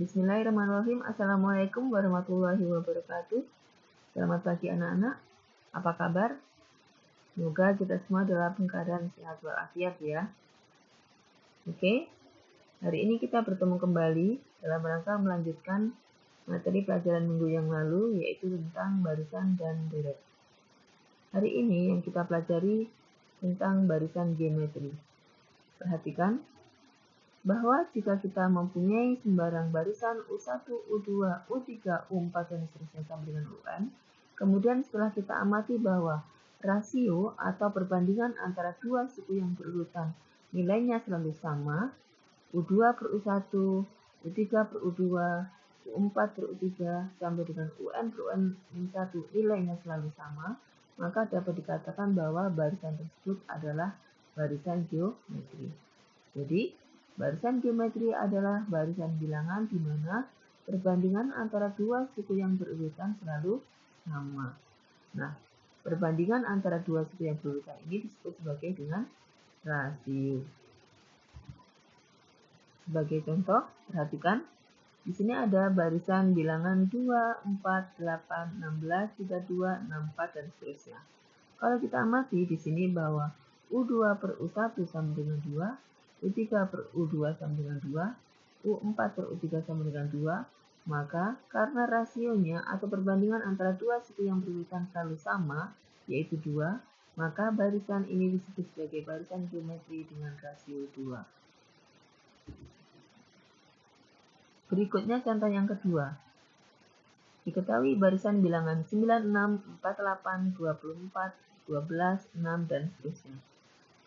Bismillahirrahmanirrahim. Assalamualaikum warahmatullahi wabarakatuh. Selamat pagi anak-anak. Apa kabar? Semoga kita semua dalam keadaan sehat walafiat ya. Oke, hari ini kita bertemu kembali dalam rangka melanjutkan materi pelajaran minggu yang lalu, yaitu tentang barisan dan deret. Hari ini yang kita pelajari tentang barisan geometri. Perhatikan bahwa jika kita mempunyai sembarang barisan U1, U2, U3, U4, dan seterusnya sama dengan UN, kemudian setelah kita amati bahwa rasio atau perbandingan antara dua suku yang berurutan nilainya selalu sama, U2 per U1, U3 per U2, U4 per U3, sampai dengan UN per UN-1 nilainya selalu sama, maka dapat dikatakan bahwa barisan tersebut adalah barisan geometri. Jadi, barisan geometri adalah barisan bilangan di mana perbandingan antara dua suku yang berurutan selalu sama. Nah, perbandingan antara dua suku yang berurutan ini disebut sebagai dengan rasio. Sebagai contoh, perhatikan, di sini ada barisan bilangan 2, 4, 8, 16, 32, 64, dan seterusnya. Kalau kita amati di sini bahwa U2 per U1 sama dengan 2, U3 per U2 sama dengan 2, U4 per U3 sama dengan 2, maka karena rasionya atau perbandingan antara dua suku yang berurutan selalu sama, yaitu 2, maka barisan ini disebut sebagai barisan geometri dengan rasio 2. Berikutnya contoh yang kedua. Diketahui barisan bilangan 96, 48, 24, 12, 6, dan seterusnya.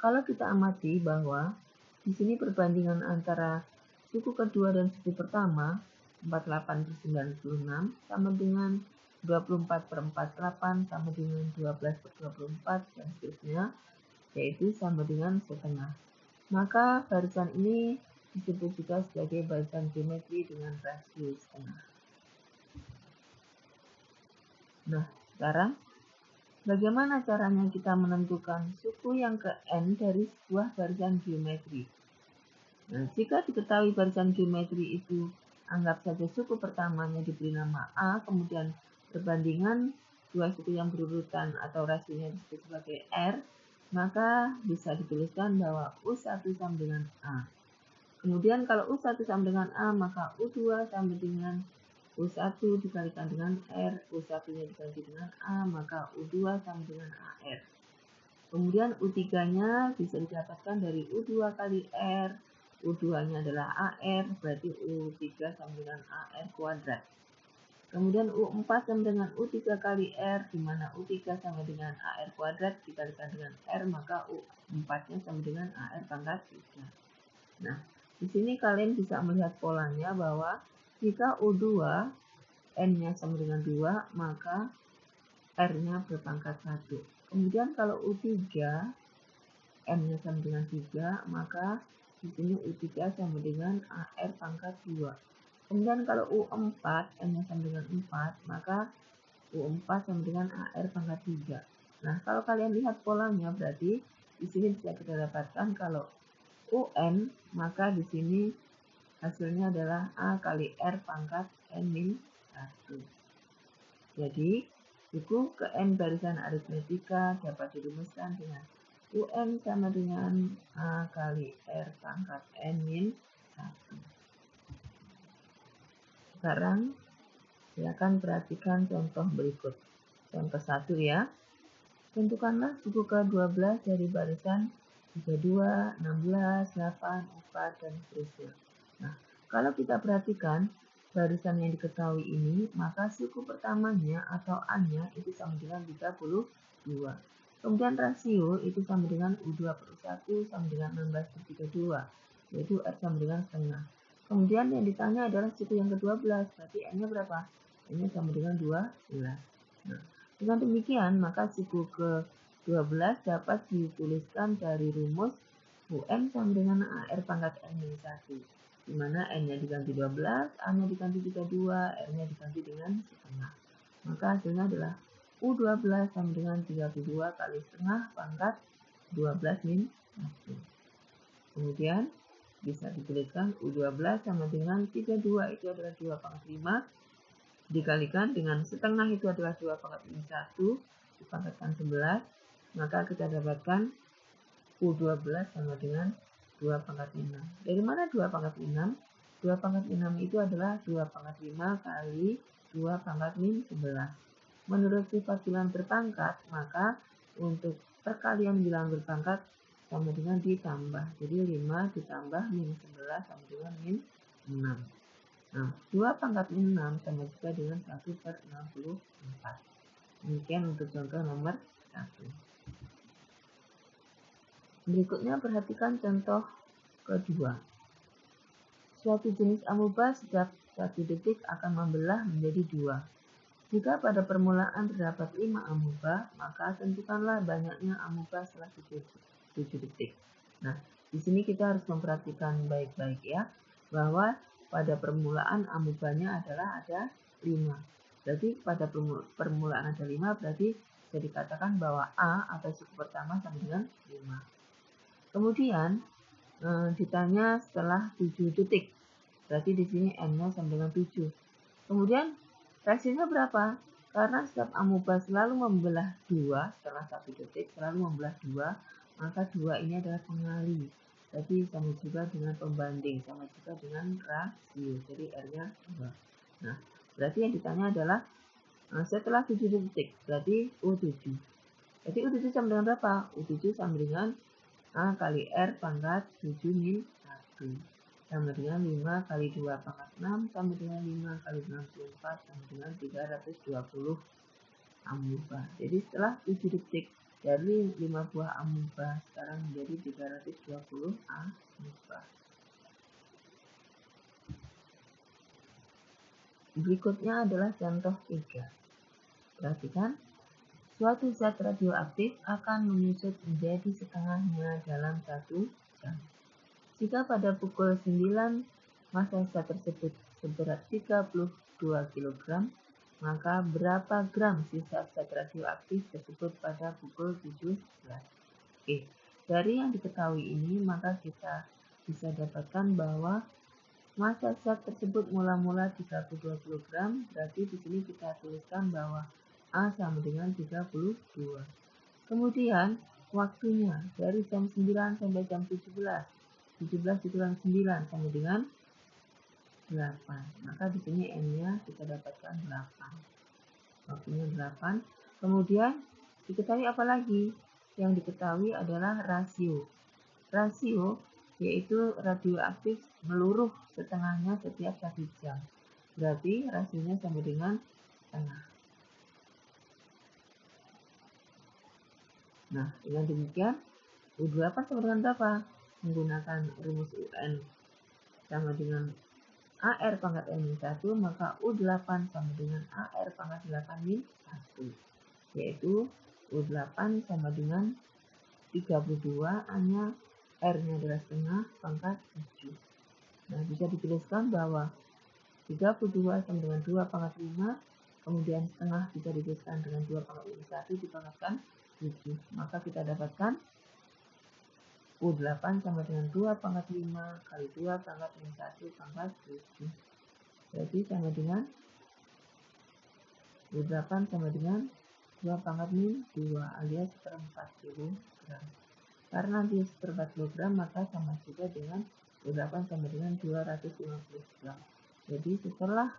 Kalau kita amati bahwa di sini perbandingan antara suku kedua dan suku pertama 48 per 96 sama dengan 24 per 48 sama dengan 12 per 24 dan seterusnya, yaitu sama dengan setengah. Maka barisan ini disebut juga sebagai barisan geometri dengan rasio setengah. Nah, sekarang bagaimana caranya kita menentukan suku yang ke-n dari sebuah barisan geometri? Nah, jika diketahui barisan geometri itu, anggap saja suku pertamanya diberi nama A, kemudian perbandingan dua suku yang berurutan atau rasionya disebut sebagai R, maka bisa dituliskan bahwa U1 sama dengan A. Kemudian kalau U1 sama dengan A, maka U2 sama dengan U1 dikalikan dengan R, U1-nya diganti dengan A, maka U2 sama dengan AR. Kemudian U3-nya bisa didapatkan dari U2 kali R, U2-nya adalah AR, berarti U3 sama dengan AR kuadrat. Kemudian U4 sama dengan U3 kali R, di mana U3 sama dengan AR kuadrat dikalikan dengan R, maka U4-nya sama dengan AR pangkat 3. Nah, di sini kalian bisa melihat polanya bahwa jika U2 N-nya sama dengan 2, maka R-nya berpangkat 1. Kemudian kalau U3 N-nya sama dengan 3, maka di sini U3 sama dengan AR pangkat 2. Kemudian kalau U4 N-nya sama dengan 4, maka U4 sama dengan AR pangkat 3. Nah, kalau kalian lihat polanya berarti di sini bisa kita dapatkan kalau UN, maka di sini hasilnya adalah A kali R pangkat N-1. Jadi, suku ke-n barisan aritmetika dapat dirumuskan dengan UN sama dengan A kali R pangkat N-1. Sekarang, silakan perhatikan contoh berikut. Contoh 1 ya. Tentukanlah suku ke-12 dari barisan 32, 16, 8, 4, dan seterusnya. Nah, kalau kita perhatikan barisan yang diketahui ini, maka suku pertamanya atau A-nya itu sama dengan 32. Kemudian rasio itu sama dengan U2 per U1 sama dengan 16 per 32, yaitu R sama dengan setengah. Kemudian yang ditanya adalah suku yang ke-12, berarti N-nya berapa? N-nya sama dengan 12. Nah, dengan demikian, maka suku ke-12 dapat dituliskan dari rumus UN sama dengan AR pangkat N-1, di mana N-nya diganti 12, A-nya diganti 32, R-nya diganti dengan setengah. Maka hasilnya adalah U12 sama dengan 32 kali setengah pangkat 12 min 1. Kemudian, bisa dituliskan U12 sama dengan 32 itu adalah 2/5 dikalikan dengan setengah itu adalah 2/1 dipangkatkan 11, maka kita dapatkan U12 sama dengan 2/6. Dari mana 2/6? 2/6 itu adalah 2/5 kali 2/11. Menurut sifat bilangan berpangkat, maka untuk perkalian bilangan berpangkat sama dengan ditambah. Jadi 5 ditambah min 11 sama dengan min 6. Nah, 2/6 sama juga dengan 1/64. Demikian untuk contoh nomor 1. Berikutnya perhatikan contoh kedua. Suatu jenis amuba setiap 1 detik akan membelah menjadi 2. Jika pada permulaan terdapat 5 amuba, maka tentukanlah banyaknya amuba setelah 7 detik. Nah, di sini kita harus memperhatikan baik-baik ya, bahwa pada permulaan amubanya adalah ada 5. Berarti pada permulaan ada 5, berarti bisa dikatakan bahwa A atau suku pertama sama dengan 5. Kemudian ditanya setelah 7 detik. Berarti di sini N-nya sama dengan 7. Kemudian rasionya berapa? Karena setiap amuba selalu membelah 2 setelah 1 detik, selalu membelah 2, maka 2 ini adalah pengali. Jadi sama juga dengan pembanding, sama juga dengan rasio. Jadi R-nya 2. Nah, berarti yang ditanya adalah setelah 7 detik, berarti U7. Jadi U7 sama dengan berapa? U7 sama dengan A kali R pangkat 7 min 1. Sama dengan 5 kali 2 pangkat 6 sama dengan 5 kali 64 sama dengan 320 amuba. Jadi setelah 7 detik dari 5 buah amuba sekarang menjadi 320 amuba. Berikutnya adalah contoh 3. Perhatikan, suatu zat radioaktif akan menyusut menjadi setengahnya dalam 1 jam. Jika pada pukul 9 massa zat tersebut seberat 32 kg, maka berapa gram sisa zat radioaktif tersebut pada pukul 17? Oke, dari yang diketahui ini maka kita bisa dapatkan bahwa massa zat tersebut mula-mula 32 kg, berarti di sini kita tuliskan bahwa A sama dengan 32. Kemudian waktunya dari jam 9 sampai jam 17. 17 dikurang 9 sama dengan 8. Maka di sini N-nya kita dapatkan 8. Waktunya 8. Kemudian diketahui apa lagi? Yang diketahui adalah rasio. Rasio yaitu radioaktif meluruh setengahnya setiap 1 jam. Berarti rasionya sama dengan setengah. Nah, dengan demikian U8 sama dengan berapa? Menggunakan rumus UN sama dengan AR pangkat N-1, maka U8 sama dengan AR pangkat 8 min 1. Yaitu U8 sama dengan 32, A-nya R-nya adalah setengah pangkat 7. Nah, bisa dituliskan bahwa 32 sama dengan 2 pangkat 5, kemudian setengah bisa dituliskan dengan 2 pangkat 1 dipangkatkan 7. Maka kita dapatkan U8 sama dengan 2 pangkat 5 kali 2 pangkat min 1 pangkat 7. Jadi sama dengan U8 sama dengan 2 pangkat min 2 alias seperempat kilogram. Karena dia seperempat kilogram maka sama juga dengan U8 sama dengan 250 gram. Jadi setelah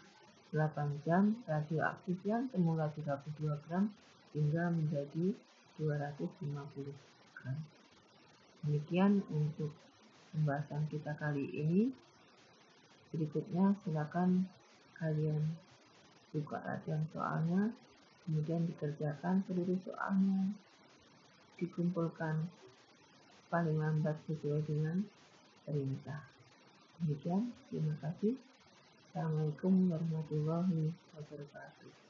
8 jam radioaktif yang semula 32 gram tinggal menjadi 250 gram. Demikian untuk pembahasan kita kali ini. Berikutnya silakan kalian buka latihan soalnya, kemudian dikerjakan seluruh soalnya, dikumpulkan paling lambat sesuai dengan perintah. Demikian, terima kasih. Assalamualaikum warahmatullahi wabarakatuh.